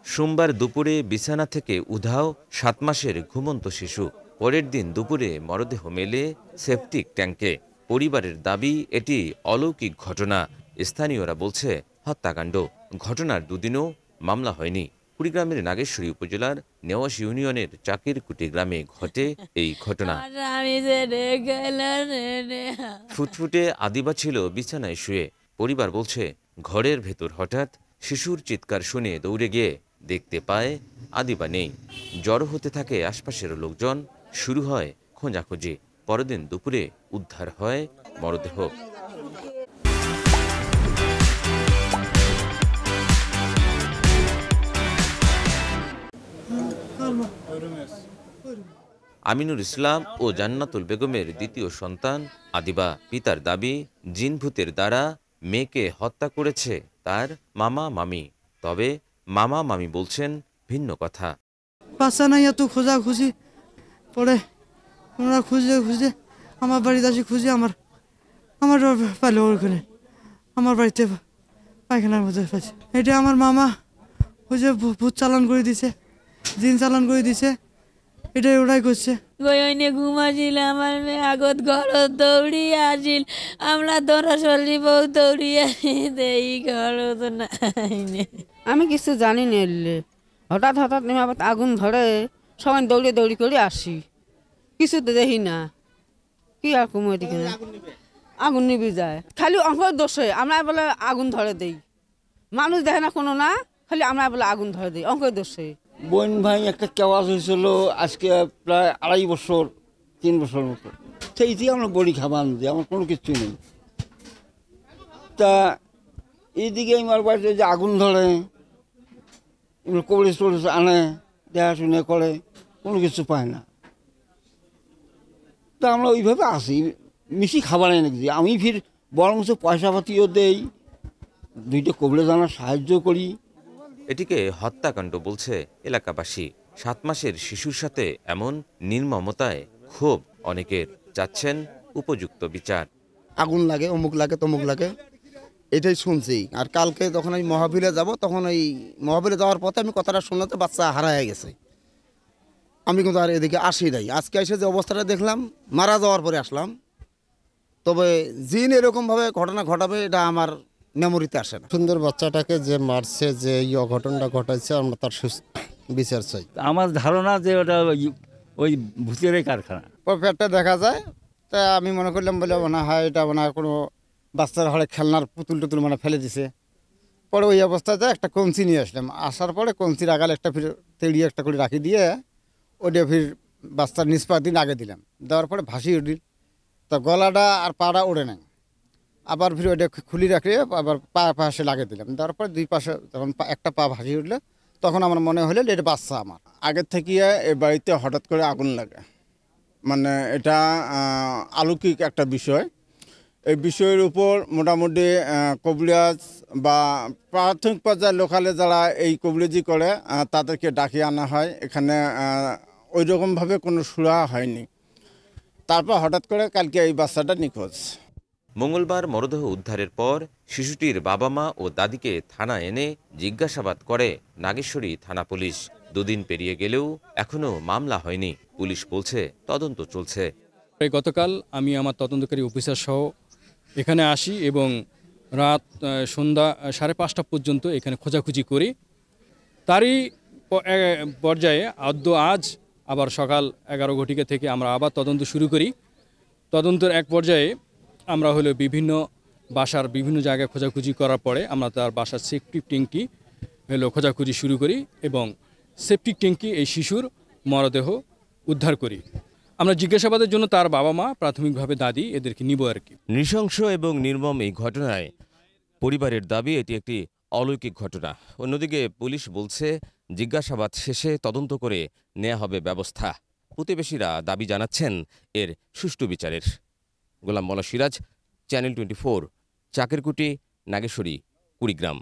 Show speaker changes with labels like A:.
A: সোমবার দুপুরে বিছানা থেকে উধাও 7 মাসের ঘুমন্ত শিশু। পরের দিন দুপুরে মরদেহ মেলে সেপটিক ট্যাঙ্কে। পরিবারের দাবি এটি অলৌকিক ঘটনা। স্থানীয়রা বলছে হত্যাকাণ্ড। ঘটনার দুদিনও মামলা হয়নি। কুড়িগ্রামের নাগেশ্বরী উপজেলার নেওয়াশ ইউনিয়নের চাকিরকুটি গ্রামে ঘটে এই ঘটনা। ফুটফুটে আদিবা ছিল বিছানায় শুয়ে। পরিবার বলছে ঘরের ভেতর হঠাৎ শিশুর চিৎকার শুনে দৌড়ে গিয়ে দেখতে পায় আদিবা নেই। জড়ো হতে থাকে আশপাশের লোকজন। শুরু হয় খোঁজাখুঁজি। পরদিন দুপুরে উদ্ধার হয় মরদেহ। আমিনুর ইসলাম ও জান্নাতুল বেগমের দ্বিতীয় সন্তান আদিবা। পিতার দাবি জিন ভূতের দ্বারা মেয়েকে হত্যা করেছে তার মামা মামি। তবে মামা মামি বলছেন ভিন্ন কথা।
B: বাচ্চা নাই, এত খোঁজাখুঁজি পরে আমরা খুঁজে আমার বাড়িতে আসি, খুঁজে আমার পাইলো ওখানে আমার বাড়িতে পায়খানার মধ্যে পাইছে। এটা আমার মামা ওই যে ভূত চালান করে দিছে, জিন চালান করে দিছে, এটাই ওরাই করছে।
C: গয়নে ঘুমাছিল আমার মেয়ে আগত ঘর দৌড়িয়ে আসিল, আমরা দরাসলি বউ দৌড়িয়ে দেই ঘর তো নাই।
D: আমি কিছু জানি না, হঠাৎ আগুন ধরে সবাই দৌড়ি করে আসি, কিছু তো দেখি না। কি আর কুমো এদিকে আগুন নিবি যায়, খালি অঙ্ক দোষে আমরা বলে আগুন ধরে দেই। মানুষ দেখে না কোনো না, খালি আমরা বলে আগুন ধরে দিই, অঙ্ক দোষে।
E: বোন ভাই একটা কেওয়াজ হয়েছিল আজকে প্রায় 2.5 বছর 3 বছর মতো। সেইটি আমরা বড়ি খাবার দিই, আমার কোনো কিছু নেই। তা এইদিকে আমার বাড়িতে যে আগুন ধরে কবড়ি টবড়ি আনে, দেখাশুনে করে, কোনো কিছু পায় না। তা আমরা ওইভাবে আসি, মিশি খাবার এনে দিই। আমি ফির বরঞ্চ পয়সা পাতিও দেই, 2টা কবলে জানার সাহায্য করি।
A: এটিকে হত্যাকাণ্ড বলছে এলাকাবাসী। 7 মাসের শিশুর সাথে এমন নির্মমতায় ক্ষোভ অনেকের। চাচ্ছেন উপযুক্ত বিচার।
F: আগুন লাগে, অমুক লাগে, তমুক লাগে, এটাই শুনছি। আর কালকে যখন আমি মহাবিলে যাব, তখন এই মহাবিলে যাওয়ার পথে আমি কথাটা শুনতে বাচ্চা হারায় গেছে। আমি কিন্তু আর এদিকে আসি নাই। আজকে এসে যে অবস্থাটা দেখলাম, মারা যাওয়ার পরে আসলাম। তবে জিন এরকমভাবে ঘটনা ঘটাবে এটা আমার মেমোরিতে আসে না।
G: সুন্দর বাচ্চাটাকে যে মারছে, যে এই অঘটনটা ঘটাইছে, আমরা তার বিচার চাই।
H: আমার ধারণা যে ওটা ওই ভূতেরই কারখানা।
F: পেটটা দেখা যায়, তা আমি মনে করলাম বলে মনে হয় এটা মনে হয় কোনো বাচ্চার হলে খেলনার পুতুল টুতুল মানে ফেলে দিছে। পরে ওই অবস্থাতে একটা কঞ্চি নিয়ে আসলাম। আসার পরে কঞ্চির আগালে একটা ফির তেড়িয়ে একটা করে রাখি দিয়ে ওটা ফির বাচ্চার নিষ্পা দিন আগে দিলাম। দেওয়ার পরে ভাসিয়ে উঠিল, তা গলাটা আর পাড়া ওড়ে নাই। আবার ফির ওইটা খুলি রাখে আবার পাশে লাগিয়ে দিলাম। দেওয়ার পরে 2 পাশে যখন একটা পা ভাসিয়ে উঠলে, তখন আমার মনে হলো এটা বাচ্চা আমার।
I: আগের থেকে এই বাড়িতে হঠাৎ করে আগুন লাগে, মানে এটা অলৌকিক একটা বিষয়। এই বিষয়ের উপর মোটামুটি কবলিয়াজ বা প্রাথমিক পর্যায়ে লোকালে যারা এই কবলিজি করে তাদেরকে ডাকিয়ে আনা হয়। এখানে ওই রকমভাবে কোনো সুরাহা হয়নি। তারপর হঠাৎ করে কালকে এই বাচ্চাটা নিখোঁজ।
A: মঙ্গলবার মরদেহ উদ্ধারের পর শিশুটির বাবা মা ও দাদিকে থানায় এনে জিজ্ঞাসাবাদ করে নাগেশ্বরী থানা পুলিশ। 2 দিন পেরিয়ে গেলেও এখনও মামলা হয়নি। পুলিশ বলছে তদন্ত চলছে।
J: গতকাল আমি আমার তদন্তকারী অফিসার সহ এখানে আসি এবং রাত সন্ধ্যা 5:30 পর্যন্ত এখানে খোঁজাখুঁজি করি। তারই পর্যায়ে আজ আবার সকাল 11 ঘটিকা থেকে আমরা আবার তদন্ত শুরু করি। তদন্তের এক পর্যায়ে আমরা বিভিন্ন বাসার বিভিন্ন জায়গায় খোঁজাখুঁজি করার পরে আমরা তার বাসার সেপটিক ট্যাঙ্কি খোঁজাখুঁজি শুরু করি এবং সেপটিক ট্যাঙ্কি এই শিশুর মরদেহ উদ্ধার করি। আমরা জিজ্ঞাসাবাদের জন্য তার বাবা মা, প্রাথমিকভাবে দাদি, এদেরকে নিব আর কি।
A: নৃশংস এবং নির্মম এই ঘটনায় পরিবারের দাবি এটি একটি অলৌকিক ঘটনা। অন্যদিকে পুলিশ বলছে জিজ্ঞাসাবাদ শেষে তদন্ত করে নেওয়া হবে ব্যবস্থা। প্রতিবেশীরা দাবি জানাচ্ছেন এর সুষ্ঠু বিচারের। গোলাম মোল্লা সিরাজ, চ্যানেল 24, চাকিরকুটি, নাগেশ্বরী, কুড়িগ্রাম।